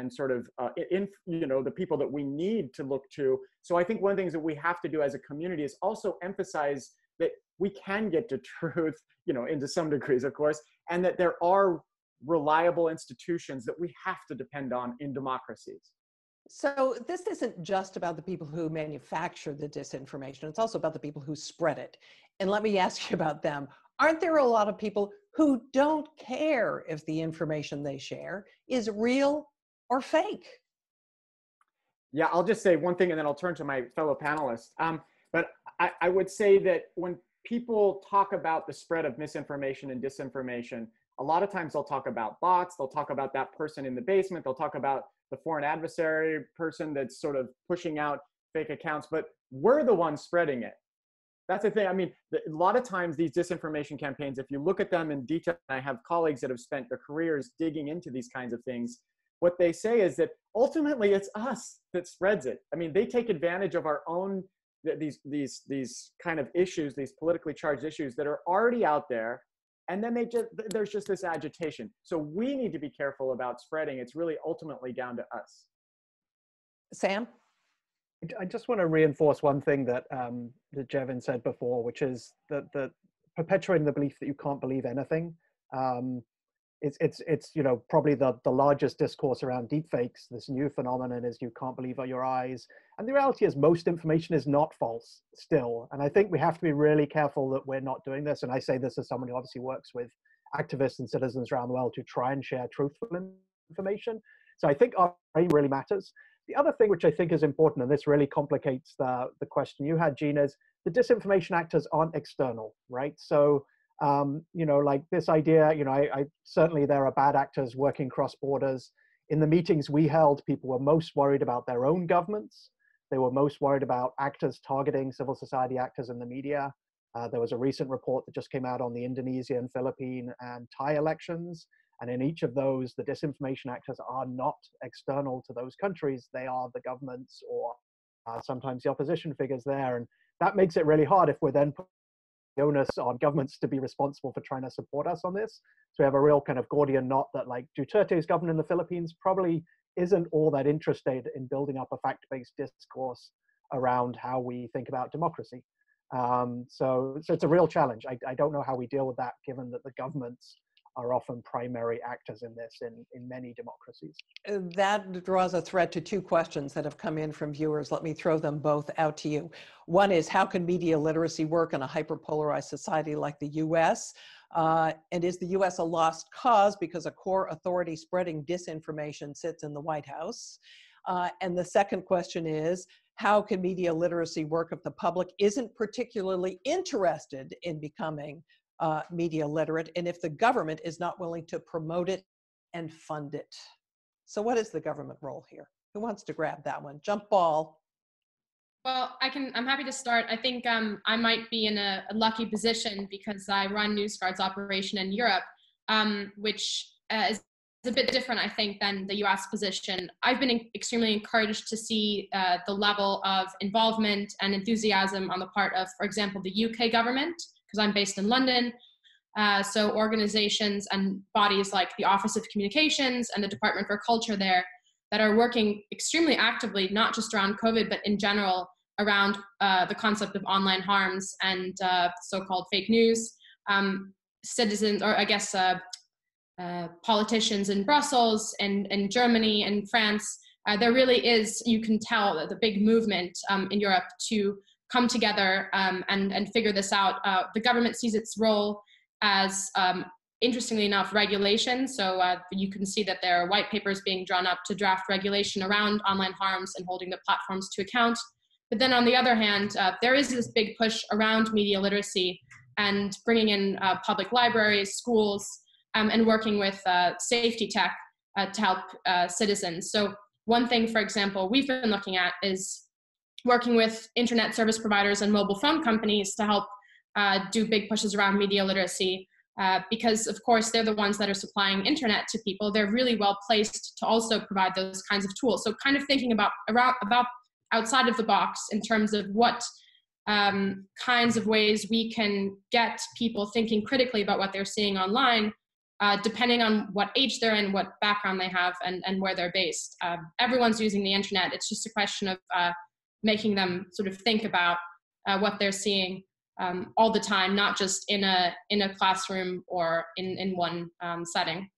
sort of the people that we need to look to. So I think one of the things that we have to do as a community is also emphasize that we can get to truth, into some degrees, of course, and that there are reliable institutions that we have to depend on in democracies. So this isn't just about the people who manufacture the disinformation. It's also about the people who spread it. And let me ask you about them. Aren't there a lot of people who don't care if the information they share is real or fake? Yeah, I'll just say one thing and then I'll turn to my fellow panelists. But I would say that when people talk about the spread of misinformation and disinformation, a lot of times they'll talk about bots, they'll talk about that person in the basement, they'll talk about the foreign adversary person that's sort of pushing out fake accounts, but we're the ones spreading it. That's the thing. I mean, a lot of times these disinformation campaigns, if you look at them in detail, and I have colleagues that have spent their careers digging into these kinds of things, what they say is that ultimately it's us that spreads it. I mean, they take advantage of our own, these kind of issues, these politically charged issues that are already out there. And then there's just this agitation. So we need to be careful about spreading. It's really ultimately down to us. Sam? I just want to reinforce one thing that Jevin said before, which is that perpetuating the belief that you can't believe anything. It's you know, probably the largest discourse around deepfakes. This new phenomenon is you can't believe your eyes. And the reality is most information is not false still. And I think we have to be really careful that we're not doing this. And I say this as someone who obviously works with activists and citizens around the world to try and share truthful information. So I think our brain really matters. The other thing which I think is important, and this really complicates the question you had, Gene, is the disinformation actors aren't external, right? So, you know, like this idea, you know, I certainly there are bad actors working cross borders. In the meetings we held, people were most worried about their own governments. They were most worried about actors targeting civil society actors in the media. There was a recent report that just came out on the Indonesian, Philippine, and Thai elections. And in each of those, the disinformation actors are not external to those countries. They are the governments or sometimes the opposition figures there. And that makes it really hard if we're then putting the onus on governments to be responsible for trying to support us on this. So we have a real kind of Gordian knot that, like, Duterte's government in the Philippines probably isn't all that interested in building up a fact-based discourse around how we think about democracy. So it's a real challenge. I don't know how we deal with that, given that the governments are often primary actors in this in many democracies. That draws a thread to two questions that have come in from viewers. Let me throw them both out to you. One is, how can media literacy work in a hyperpolarized society like the US? And is the US a lost cause because a core authority spreading disinformation sits in the White House? And the second question is, how can media literacy work if the public isn't particularly interested in becoming media literate, and if the government is not willing to promote it and fund it? So what is the government role here? Who wants to grab that one? Jump ball. Well, I'm happy to start. I think I might be in a lucky position because I run NewsGuard's operation in Europe, which is a bit different, I think, than the US position. I've been extremely encouraged to see the level of involvement and enthusiasm on the part of, for example, the UK government, because I'm based in London. So organizations and bodies like the Office of Communications and the Department for Culture there that are working extremely actively, not just around COVID, but in general around the concept of online harms and so-called fake news. Citizens, or I guess politicians in Brussels and in Germany and France, there really is, you can tell, that the big movement in Europe to come together and figure this out. The government sees its role as, interestingly enough, regulation. So you can see that there are white papers being drawn up to draft regulation around online harms and holding the platforms to account. But then on the other hand, there is this big push around media literacy and bringing in public libraries, schools, and working with safety tech to help citizens. So one thing, for example, we've been looking at is working with internet service providers and mobile phone companies to help do big pushes around media literacy, because of course they're the ones that are supplying internet to people. They're really well placed to also provide those kinds of tools. So kind of thinking about outside of the box in terms of what kinds of ways we can get people thinking critically about what they're seeing online, depending on what age they're in, what background they have, and where they're based. Everyone's using the internet. It's just a question of making them sort of think about what they're seeing all the time, not just in a classroom or in one setting.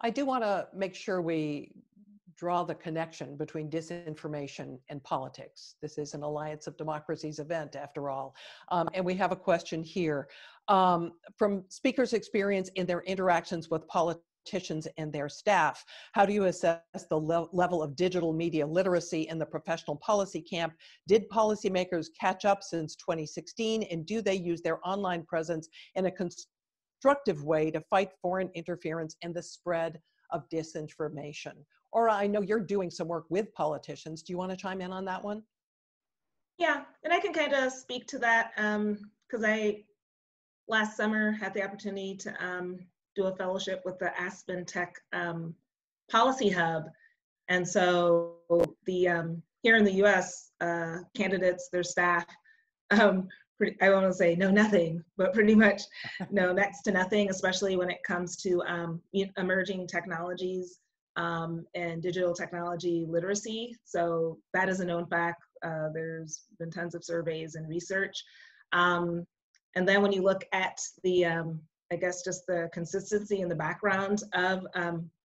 I do want to make sure we draw the connection between disinformation and politics. This is an Alliance of Democracies event, after all. And we have a question here. From speakers' experience in their interactions with politicians and their staff, how do you assess the level of digital media literacy in the professional policy camp? Did policymakers catch up since 2016? And do they use their online presence in a constructive way to fight foreign interference and the spread of disinformation? Or I know you're doing some work with politicians. Do you want to chime in on that one? Yeah, and I can kind of speak to that because I last summer had the opportunity to do a fellowship with the Aspen Tech Policy Hub. And so the here in the US, candidates, their staff, I want to say know nothing, but pretty much know next to nothing, especially when it comes to emerging technologies and digital technology literacy. So that is a known fact. There's been tons of surveys and research. And then when you look at the, I guess just the consistency in the background of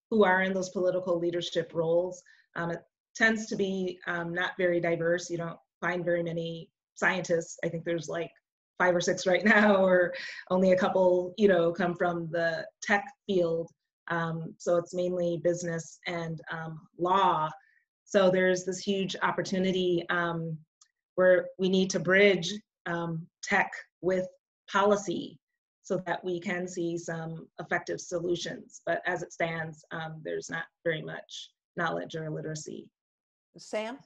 who are in those political leadership roles, it tends to be not very diverse. You don't find very many scientists. I think there's like 5 or 6 right now, or only a couple, come from the tech field. So it's mainly business and law. So there's this huge opportunity where we need to bridge tech with policy so that we can see some effective solutions. But as it stands, there's not very much knowledge or literacy. Sam?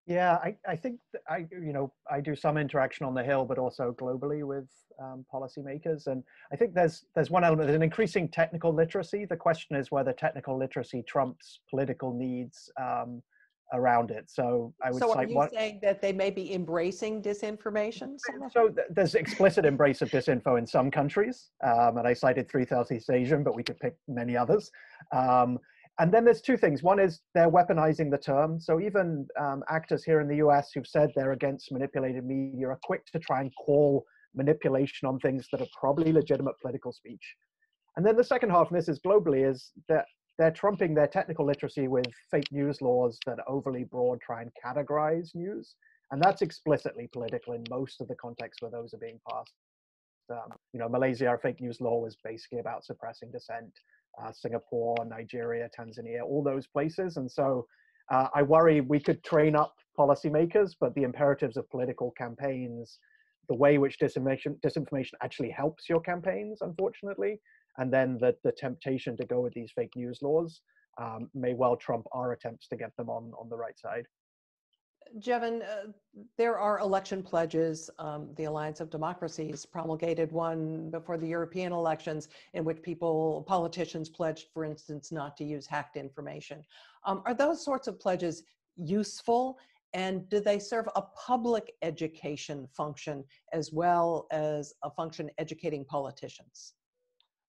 Yeah, I think I do some interaction on the Hill, but also globally with policymakers. And I think there's one element, there's an increasing technical literacy. The question is whether technical literacy trumps political needs around it. So I would So cite are you saying that they may be embracing disinformation? So there's explicit embrace of disinfo in some countries. And I cited 3 Southeast Asian, but we could pick many others. And then there's 2 things. One is they're weaponizing the term. So even actors here in the US who've said they're against manipulated media are quick to try and call manipulation on things that are probably legitimate political speech. And then the second half of this is globally is that they're trumping their technical literacy with fake news laws that overly broad try and categorize news. And that's explicitly political in most of the contexts where those are being passed. Malaysia, our fake news law was basically about suppressing dissent. Singapore, Nigeria, Tanzania, all those places. And so I worry we could train up policymakers, but the imperatives of political campaigns, the way in which disinformation actually helps your campaigns, unfortunately, and then the temptation to go with these fake news laws may well trump our attempts to get them on the right side. Jevin, there are election pledges. The Alliance of Democracies promulgated one before the European elections in which politicians pledged, for instance, not to use hacked information. Are those sorts of pledges useful? And do they serve a public education function as well as a function educating politicians?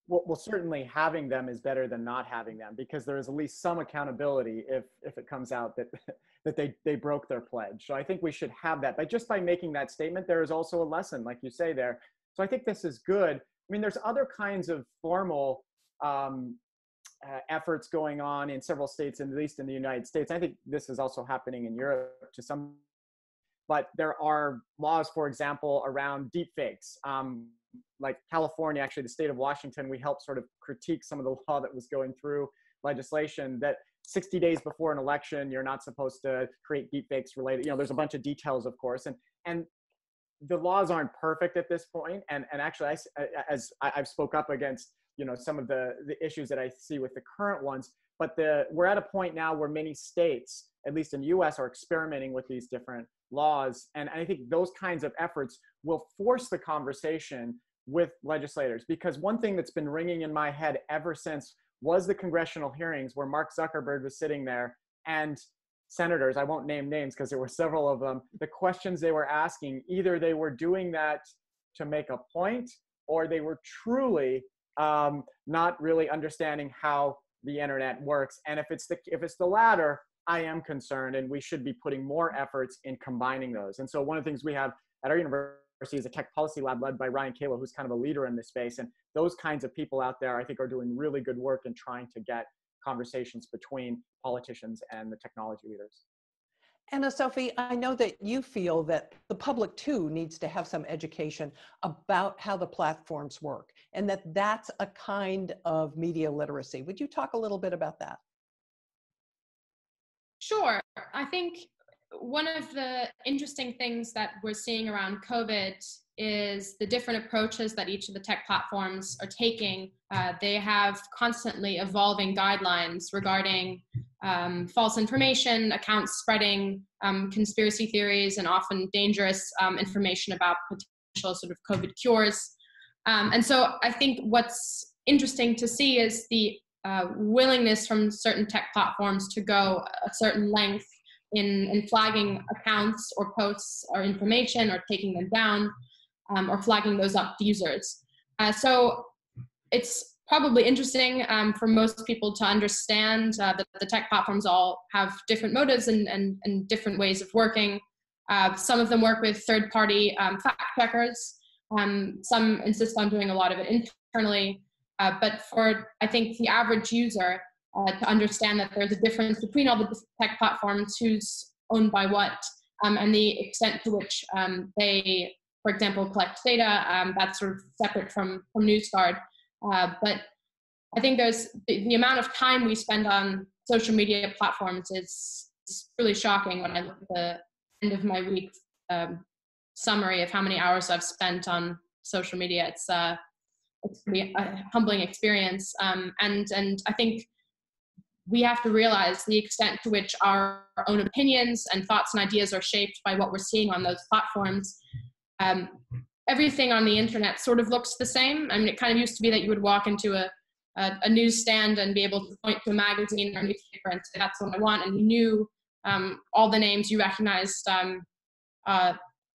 Well, certainly having them is better than not having them, because there is at least some accountability if it comes out that they broke their pledge. So I think we should have that. But just by making that statement, there is also a lesson, like you say there. So I think this is good. I mean, there's other kinds of formal efforts going on in several states, at least in the United States. I think this is also happening in Europe to some. But there are laws, for example, around deepfakes. Like California, actually the state of Washington, we helped sort of critique some of the law that was going through legislation that 60 days before an election, you're not supposed to create deepfakes related. There's a bunch of details, of course, and the laws aren't perfect at this point. And actually, as I've spoke up against, some of the issues that I see with the current ones, but we're at a point now where many states, at least in the US, are experimenting with these different laws. And I think those kinds of efforts will force the conversation with legislators, because one thing that's been ringing in my head ever since was the congressional hearings where Mark Zuckerberg was sitting there and senators, I won't name names because there were several of them, the questions they were asking, either they were doing that to make a point or they were truly not really understanding how the internet works. And if it's the latter, I am concerned, and we should be putting more efforts in combining those. And so one of the things we have at our university is a tech policy lab led by Ryan Kalo, who's kind of a leader in this space. And those kinds of people out there, I think, are doing really good work in trying to get conversations between politicians and the technology leaders. Anna Sophie, I know that you feel that the public too needs to have some education about how the platforms work, and that's a kind of media literacy. Would you talk a little bit about that? Sure. I think one of the interesting things that we're seeing around COVID is the different approaches that each of the tech platforms are taking. They have constantly evolving guidelines regarding false information, accounts spreading conspiracy theories, and often dangerous information about potential sort of COVID cures. And so I think what's interesting to see is the willingness from certain tech platforms to go a certain length in flagging accounts or posts or information, or taking them down, or flagging those up to users. So it's probably interesting for most people to understand that the tech platforms all have different motives and different ways of working. Some of them work with third-party fact checkers. Some insist on doing a lot of it internally. But for, I think, the average user to understand that there's a difference between all the tech platforms, who's owned by what, and the extent to which they, for example, collect data, that's sort of separate from NewsGuard. But I think there's the amount of time we spend on social media platforms is really shocking when I look at the end of my week summary of how many hours I've spent on social media. It's pretty humbling experience. And I think we have to realize the extent to which our own opinions and thoughts and ideas are shaped by what we're seeing on those platforms. Everything on the internet sort of looks the same. I mean, it kind of used to be that you would walk into a newsstand and be able to point to a magazine or a newspaper and say, that's what I want. And you knew all the names, you recognized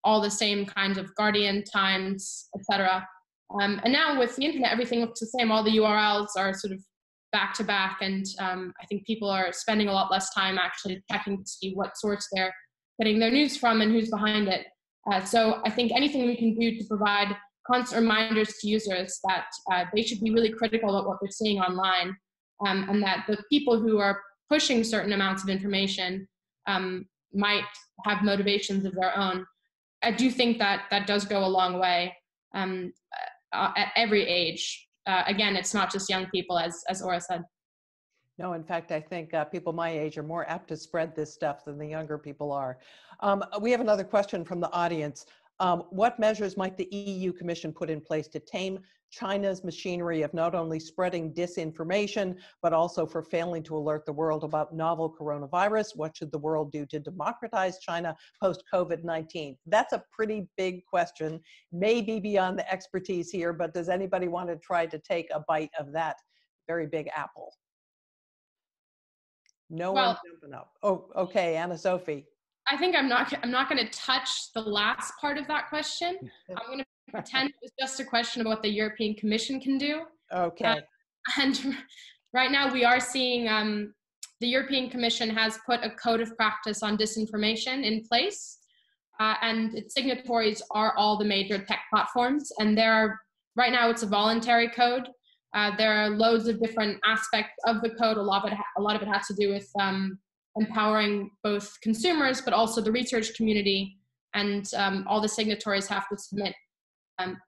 all the same kinds of Guardian, Times, etc. And now with the internet, everything looks the same. All the URLs are sort of back to back. And I think people are spending a lot less time actually checking to see what source they're getting their news from and who's behind it. So I think anything we can do to provide constant reminders to users that they should be really critical about what they're seeing online, and that the people who are pushing certain amounts of information might have motivations of their own. I do think that that does go a long way at every age. Again, it's not just young people, as Ora said. No, in fact, I think people my age are more apt to spread this stuff than the younger people are. We have another question from the audience. What measures might the EU Commission put in place to tame China's machinery of not only spreading disinformation, but also for failing to alert the world about novel coronavirus? What should the world do to democratize China post-COVID-19? That's a pretty big question, maybe beyond the expertise here, but does anybody want to try to take a bite of that very big apple? No one's jumping up. Oh, okay, Anna Sophie. I think I'm not going to touch the last part of that question. I'm going to pretend it was just a question about what the European Commission can do. Okay. And right now we are seeing the European Commission has put a code of practice on disinformation in place, and its signatories are all the major tech platforms. And right now it's a voluntary code. There are loads of different aspects of the code. A lot of it has to do with empowering both consumers, but also the research community. And all the signatories have to submit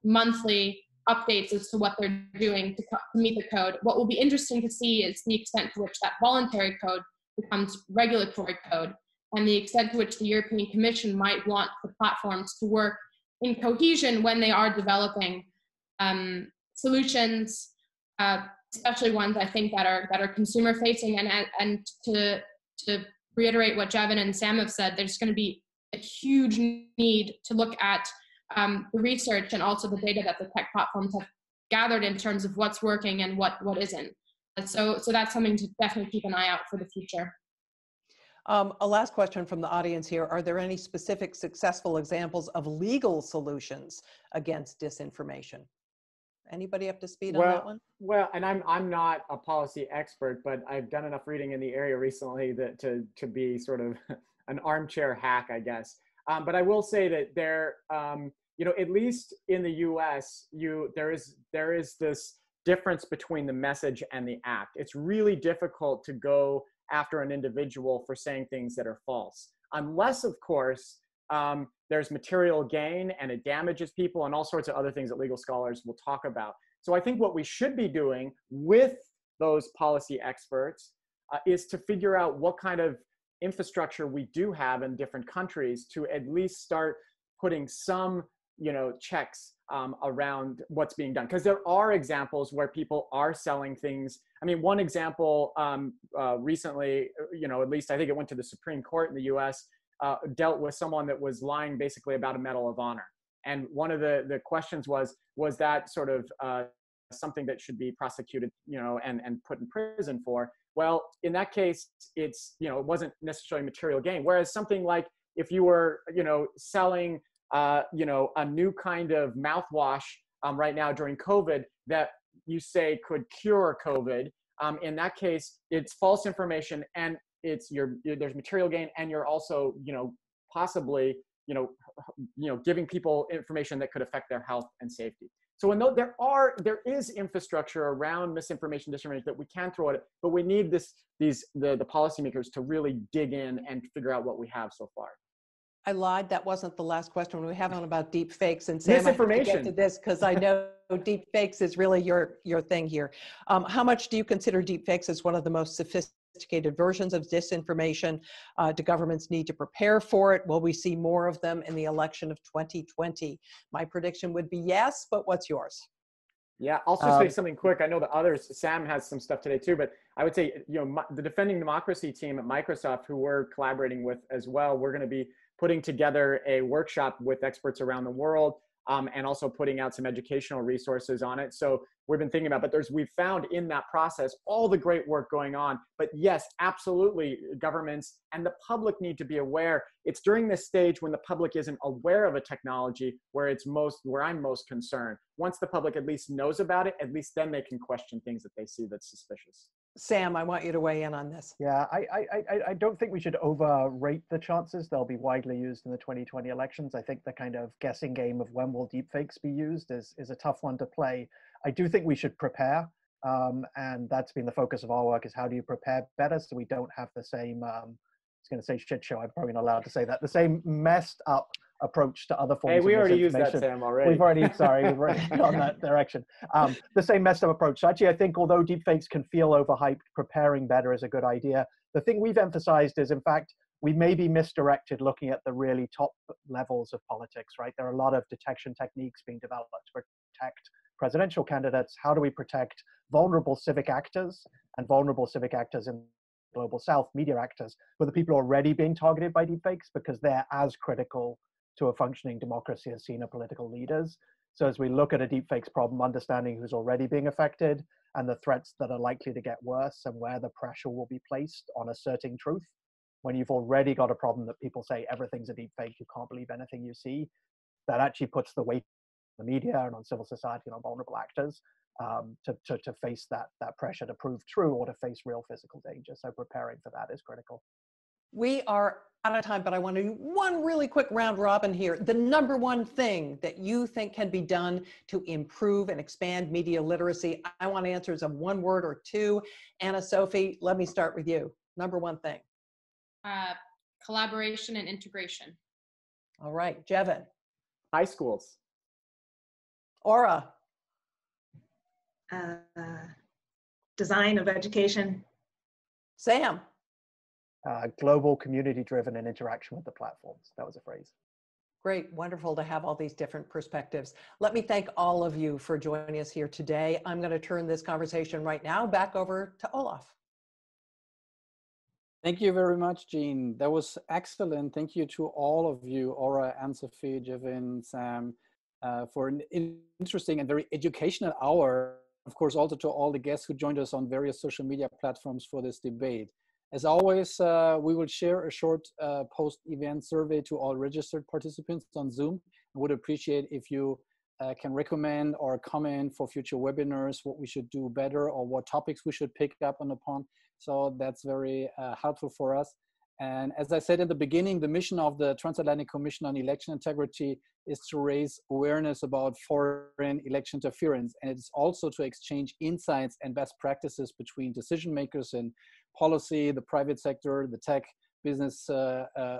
monthly updates as to what they're doing to meet the code. What will be interesting to see is the extent to which that voluntary code becomes regulatory code, and the extent to which the European Commission might want the platforms to work in cohesion when they are developing solutions, especially ones I think that are consumer facing. And to reiterate what Jevin and Sam have said, there's going to be a huge need to look at the research and also the data that the tech platforms have gathered in terms of what's working and what isn't. So that's something to definitely keep an eye out for the future. A last question from the audience here. Are there any specific successful examples of legal solutions against disinformation? Anybody up to speed on that one? Well, and I'm not a policy expert, but I've done enough reading in the area recently that to be sort of an armchair hack, I guess. But I will say that there, at least in the U.S., there is this difference between the message and the act. It's really difficult to go after an individual for saying things that are false, unless, of course, there's material gain and it damages people and all sorts of other things that legal scholars will talk about. So I think what we should be doing with those policy experts is to figure out what kind of infrastructure we do have in different countries to at least start putting some, checks around what's being done. Because there are examples where people are selling things. I mean, one example recently, at least I think it went to the Supreme Court in the US, dealt with someone that was lying basically about a Medal of Honor. And one of the questions was that sort of something that should be prosecuted, and put in prison for? Well, in that case, it's, it wasn't necessarily material gain. Whereas something like if you were, selling, a new kind of mouthwash right now during COVID that you say could cure COVID, in that case, it's false information, and it's there's material gain, and you're also, possibly, giving people information that could affect their health and safety. So there is infrastructure around misinformation, disinformation that we can throw at it, but we need the policymakers to really dig in and figure out what we have so far. I lied. That wasn't the last question. We have one about deep fakes, and Sam, I have to get to this because I know deep fakes is really your thing here. How much do you consider deep fakes as one of the most sophisticated versions of disinformation? Do governments need to prepare for it? Will we see more of them in the election of 2020? My prediction would be yes, but what's yours? Yeah, I'll just say something quick. I know the others, Sam has some stuff today too, but I would say, the Defending Democracy team at Microsoft, who we're collaborating with as well, we're going to be putting together a workshop with experts around the world, and also putting out some educational resources on it. So we've been thinking about, but we've found in that process all the great work going on. But yes, absolutely, governments and the public need to be aware. It's during this stage when the public isn't aware of a technology where I'm most concerned. Once the public at least knows about it, at least then they can question things that they see that's suspicious. Sam, I want you to weigh in on this. Yeah, I don't think we should overrate the chances they'll be widely used in the 2020 elections. I think the kind of guessing game of when will deepfakes be used is a tough one to play. I do think we should prepare, and that's been the focus of our work, is how do you prepare better so we don't have the same, I was going to say shit show, I'm probably not allowed to say that, the same messed up approach to other forms of we already used that, Sam, already. We've already gone that direction. The same messed up approach. So actually, I think although deepfakes can feel overhyped, preparing better is a good idea. The thing we've emphasized is, in fact, we may be misdirected looking at the really top levels of politics, right? There are a lot of detection techniques being developed to protect presidential candidates. How do we protect vulnerable civic actors and vulnerable civic actors in Global South, media actors, who are the people already being targeted by deepfakes because they're as critical to a functioning democracy as senior political leaders. So as we look at a deepfakes problem, understanding who's already being affected and the threats that are likely to get worse and where the pressure will be placed on asserting truth. When you've already got a problem that people say everything's a deepfake, you can't believe anything you see, that actually puts the weight on the media and on civil society and on vulnerable actors to face that pressure to prove true or to face real physical danger. So preparing for that is critical. We are out of time, but I want to do one really quick round robin here. The number one thing that you think can be done to improve and expand media literacy. I want answers of one word or two. Anna Sophie, let me start with you. Number one thing. Collaboration and integration. All right, Jevin. High schools. Aura. Design of education. Sam. Global, community-driven, and interaction with the platforms. That was a phrase. Great, wonderful to have all these different perspectives. Let me thank all of you for joining us here today. I'm going to turn this conversation right now back over to Olaf. Thank you very much, Jean. That was excellent. Thank you to all of you, Aura, Anne-Sophie, Jevin, Sam, for an interesting and very educational hour. Of course, also to all the guests who joined us on various social media platforms for this debate. As always, we will share a short post-event survey to all registered participants on Zoom. I would appreciate if you can recommend or comment for future webinars, what we should do better or what topics we should pick up on upon. So that's very helpful for us. And as I said in the beginning, the mission of the Transatlantic Commission on Election Integrity is to raise awareness about foreign election interference. And it's also to exchange insights and best practices between decision makers in policy, the private sector, the tech business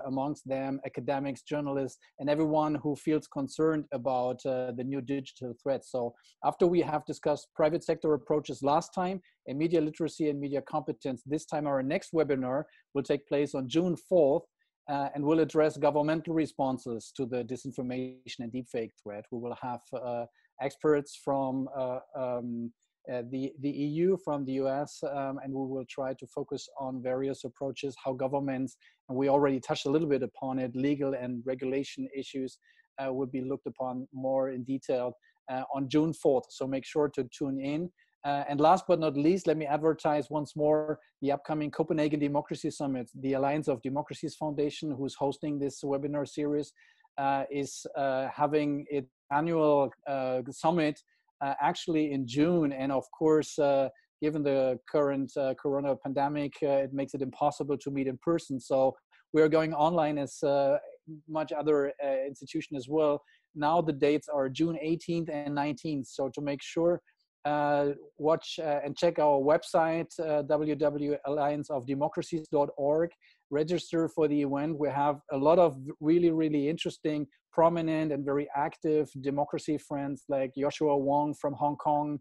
amongst them, academics, journalists, and everyone who feels concerned about the new digital threats. So after we have discussed private sector approaches last time and media literacy and media competence, this time our next webinar will take place on June 4th and will address governmental responses to the disinformation and deepfake threat. We will have experts from the EU, from the US, and we will try to focus on various approaches, how governments, and we already touched a little bit upon it, legal and regulation issues will be looked upon more in detail on June 4th. So make sure to tune in. And last but not least, let me advertise once more the upcoming Copenhagen Democracy Summit. The Alliance of Democracies Foundation, who's hosting this webinar series, is having its annual summit actually in June. And of course, given the current corona pandemic, it makes it impossible to meet in person. So we are going online as much other institution as well. Now the dates are June 18th and 19th. So to make sure, watch and check our website, www.allianceofdemocracies.org. Register for the event. We have a lot of really, really interesting, prominent, and very active democracy friends like Joshua Wong from Hong Kong.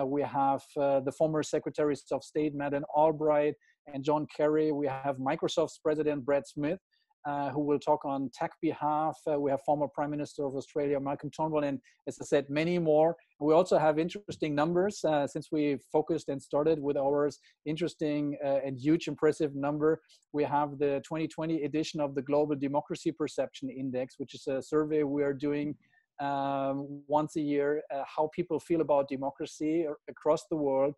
We have the former Secretaries of State, Madeleine Albright and John Kerry. We have Microsoft's President, Brad Smith, who will talk on tech behalf. We have former Prime Minister of Australia, Malcolm Turnbull, and as I said, many more. We also have interesting numbers since we focused and started with ours. Interesting and huge, impressive number. We have the 2020 edition of the Global Democracy Perception Index, which is a survey we are doing once a year, how people feel about democracy across the world,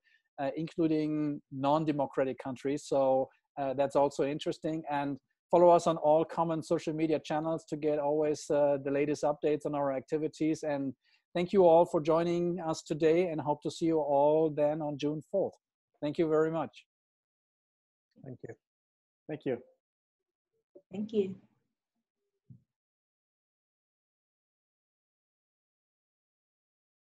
including non-democratic countries. So that's also interesting. And follow us on all common social media channels to get always the latest updates on our activities. And thank you all for joining us today, and hope to see you all then on June 4th. Thank you very much. Thank you. Thank you. Thank you.